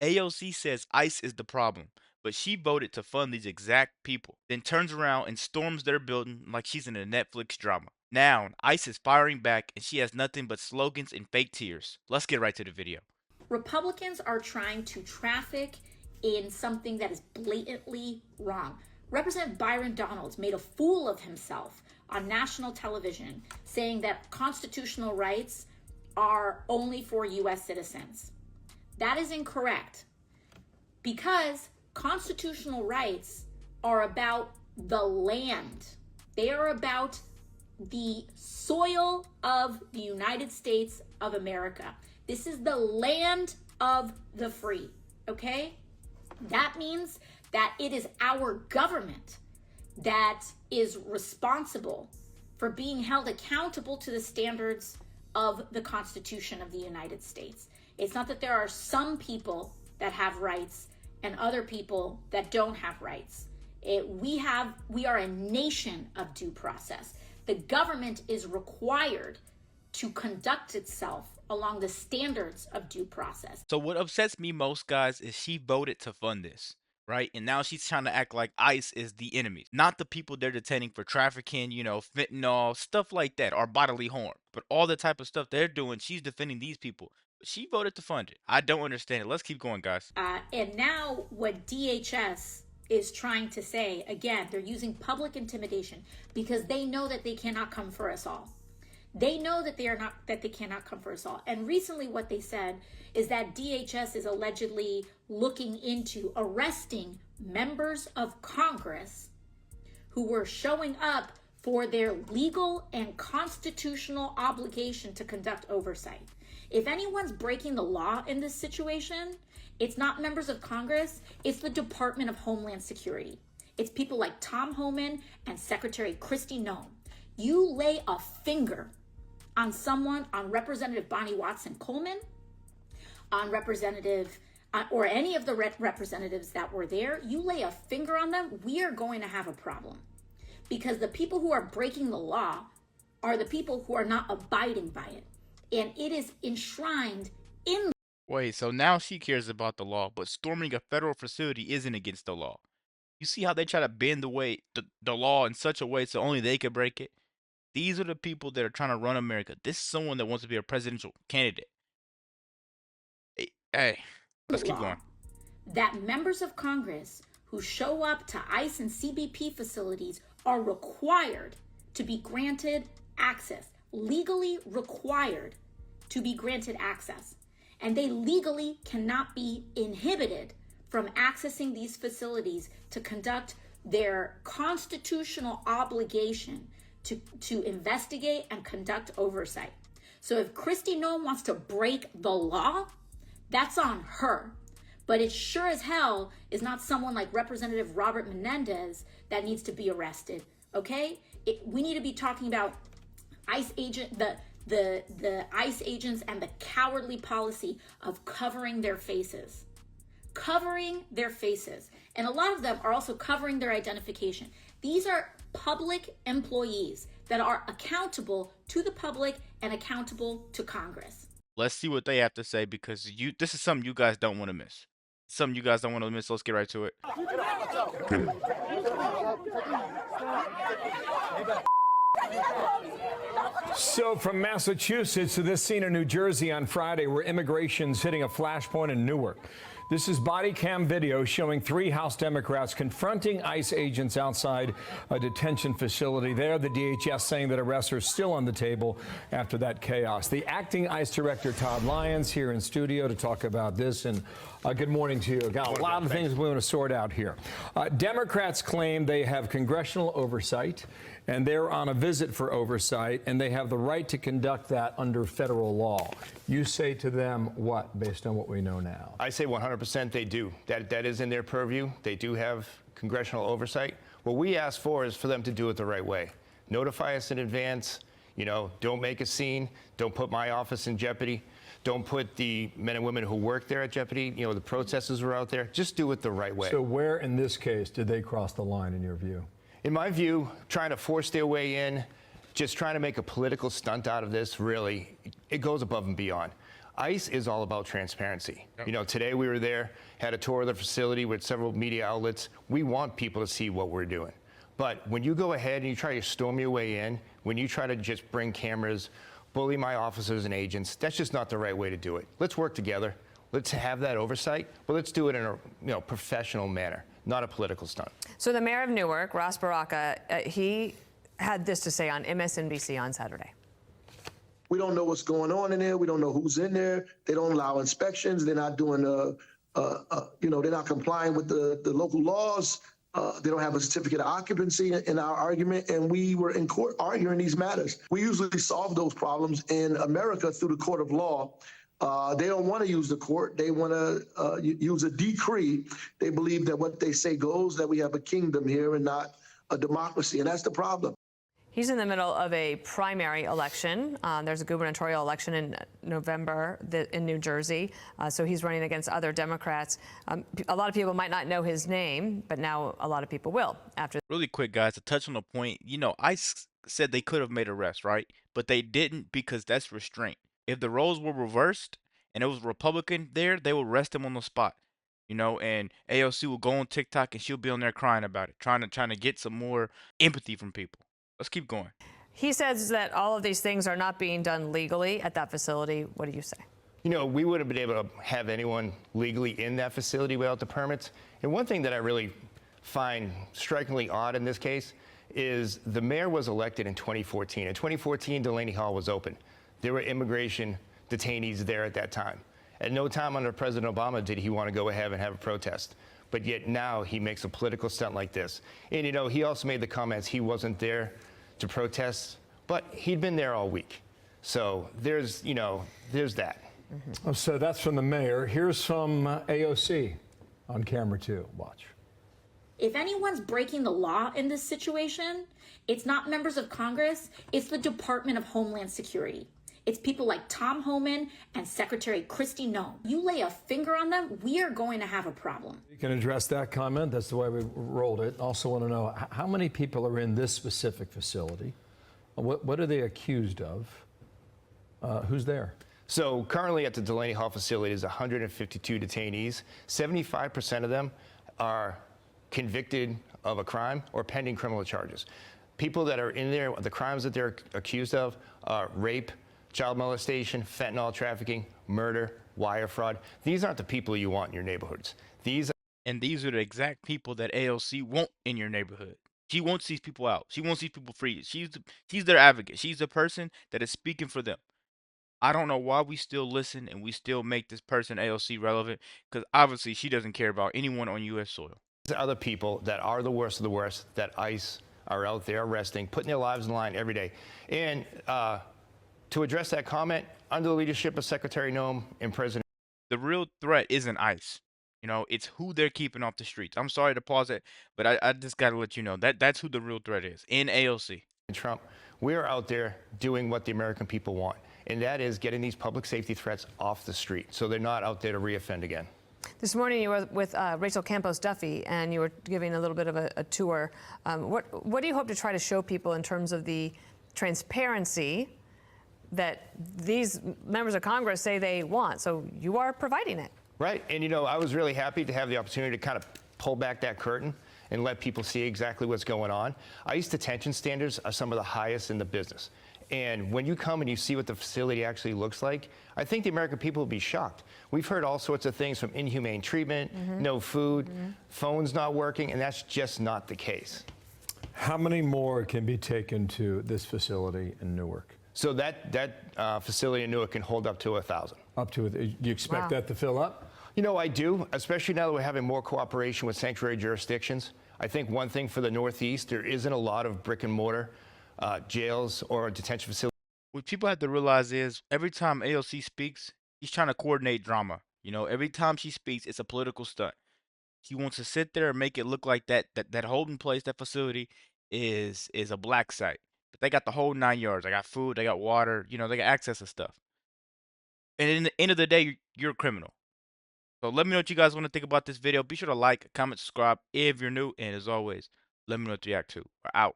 AOC says ICE is the problem, but she voted to fund these exact people, then turns around and storms their building like she's in a Netflix drama. Now, ICE is firing back and she has nothing but slogans and fake tears. Let's get right to the video. Republicans are trying to traffic in something that is blatantly wrong. Representative Byron Donalds made a fool of himself on national television saying that constitutional rights are only for U.S. citizens. That is incorrect because constitutional rights are about the land. They are about the soil of the United States of America. This is the land of the free, okay? That means that it is our government that is responsible for being held accountable to the standards of the Constitution of the United States. It's not that there are some people that have rights and other people that don't have rights. We are a nation of due process. The government is required to conduct itself along the standards of due process. So what upsets me most, guys, is she voted to fund this, right? And now she's trying to act like ICE is the enemy, not the people they're detaining for trafficking, fentanyl, stuff like that, or bodily harm. But all the type of stuff they're doing, she's defending these people. But she voted to fund it. I don't understand it. Let's keep going, guys. And now what DHS is trying to say, again, they're using public intimidation because they know that they cannot come for us all. They know that they cannot come for us all. And recently what they said is that DHS is allegedly looking into arresting members of Congress who were showing up for their legal and constitutional obligation to conduct oversight. If anyone's breaking the law in this situation, it's not members of Congress, it's the Department of Homeland Security. It's people like Tom Homan and Secretary Kristi Noem. You lay a finger on someone, on Representative Bonnie Watson Coleman, on Representative, or any of the representatives that were there, you lay a finger on them, we are going to have a problem. Because the people who are breaking the law are the people who are not abiding by it. And it is enshrined in. Wait, so now she cares about the law, but storming a federal facility isn't against the law. You see how they try to bend the law in such a way so only they could break it? These are the people that are trying to run America. This is someone that wants to be a presidential candidate. Hey, let's keep going. That members of Congress who show up to ICE and CBP facilities are required to be granted access, legally required to be granted access. And they legally cannot be inhibited from accessing these facilities to conduct their constitutional obligation to investigate and conduct oversight. So if Kristi Noem wants to break the law, that's on her. But it sure as hell is not someone like Representative Robert Menendez that needs to be arrested, okay? We need to be talking about ICE agent, the ICE agents and the cowardly policy of covering their faces. Covering their faces. And a lot of them are also covering their identification. These are public employees that are accountable to the public and accountable to Congress. Let's see what they have to say because this is something you guys don't want to miss. Something you guys don't want to miss. Let's get right to it. So from Massachusetts to this scene in New Jersey on Friday where immigration's hitting a flashpoint in Newark. This is body cam video showing 3 House Democrats confronting ICE agents outside a detention facility there. The DHS saying that arrests are still on the table after that chaos. The acting ICE director, Todd Lyons, here in studio to talk about this. And good morning to you. Got a lot of things we want to sort out here. Democrats claim they have congressional oversight and they're on a visit for oversight, and they have the right to conduct that under federal law. You say to them what, based on what we know now? I say 100% they do. That is in their purview. They do have congressional oversight. What we ask for is for them to do it the right way. Notify us in advance. Don't make a scene. Don't put my office in jeopardy. Don't put the men and women who work there at jeopardy. The protesters were out there. Just do it the right way. So where in this case did they cross the line in your view? In my view, trying to force their way in, just trying to make a political stunt out of this, really, it goes above and beyond. ICE is all about transparency. Yep. You know, today we were there, had a tour of the facility with several media outlets. We want people to see what we're doing. But when you go ahead and you try to storm your way in, when you try to just bring cameras, bully my officers and agents, that's just not the right way to do it. Let's work together. Let's have that oversight, but let's do it in a professional manner, not a political stunt. So the mayor of Newark, Ross Baraka, he had this to say on MSNBC on Saturday. We don't know what's going on in there. We don't know who's in there. They don't allow inspections. They're not doing, they're not complying with the local laws. They don't have a certificate of occupancy in our argument, and we were in court arguing these matters. We usually solve those problems in America through the court of law. They don't want to use the court. They want to use a decree. They believe that what they say goes, that we have a kingdom here and not a democracy, and that's the problem. He's in the middle of a primary election. There's a gubernatorial election in November in New Jersey. So he's running against other Democrats. A lot of people might not know his name, but now a lot of people will after. Really quick, guys, to touch on the point, ICE said they could have made arrests, right? But they didn't because that's restraint. If the roles were reversed and it was Republican there, they would arrest him on the spot. And AOC will go on TikTok and she'll be on there crying about it, trying to get some more empathy from people. Let's keep going. He says that all of these things are not being done legally at that facility. What do you say? We wouldn't have been able to have anyone legally in that facility without the permits. And one thing that I really find strikingly odd in this case is the mayor was elected in 2014. In 2014, Delaney Hall was open. There were immigration detainees there at that time. At no time under President Obama did he want to go ahead and have a protest. But yet now he makes a political stunt like this. And, he also made the comments he wasn't there to protest, but he'd been there all week. So there's that. Mm-hmm. So that's from the mayor. Here's some AOC on camera too. Watch. If anyone's breaking the law in this situation, it's not members of Congress, it's the Department of Homeland Security. It's people like Tom Homan and Secretary Kristi Noem. You lay a finger on them, we are going to have a problem. You can address that comment. That's the way we rolled it. Also want to know how many people are in this specific facility? What are they accused of? Who's there? So currently at the Delaney Hall facility is 152 detainees. 75% of them are convicted of a crime or pending criminal charges. People that are in there, the crimes that they're accused of are rape, child molestation, fentanyl trafficking, murder, wire fraud. These aren't the people you want in your neighborhoods. These are the exact people that AOC want in your neighborhood. She wants these people out. She wants these people free. She's their advocate. She's the person that is speaking for them. I don't know why we still listen and we still make this person AOC relevant, because obviously she doesn't care about anyone on U.S. soil. These are other people that are the worst of the worst that ICE are out there arresting, putting their lives in line every day. And to address that comment, under the leadership of Secretary Noem and President. The real threat isn't ICE. It's who they're keeping off the streets. I'm sorry to pause it, but I just got to let you know that's who the real threat is in AOC. Trump, we are out there doing what the American people want, and that is getting these public safety threats off the street so they're not out there to reoffend again. This morning you were with Rachel Campos Duffy, and you were giving a little bit of a tour. What do you hope to try to show people in terms of the transparency that these members of Congress say they want? So you are providing it. Right. And, I was really happy to have the opportunity to kind of pull back that curtain and let people see exactly what's going on. ICE detention standards are some of the highest in the business. And when you come and you see what the facility actually looks like, I think the American people will be shocked. We've heard all sorts of things from inhumane treatment, no food, phones not working, and that's just not the case. How many more can be taken to this facility in Newark? So that facility in Newark can hold up to 1,000. Up to, do you expect that to fill up? I do, especially now that we're having more cooperation with sanctuary jurisdictions. I think one thing for the Northeast, there isn't a lot of brick and mortar jails or detention facilities. What people have to realize is every time AOC speaks, she's trying to coordinate drama. Every time she speaks, it's a political stunt. She wants to sit there and make it look like that holding place, that facility is a black site. But they got the whole 9 yards. They got food, they got water, they got access to stuff. And in the end of the day, you're a criminal. So let me know what you guys want to think about this video. Be sure to like, comment, subscribe if you're new. And as always, let me know what you react to. We're out.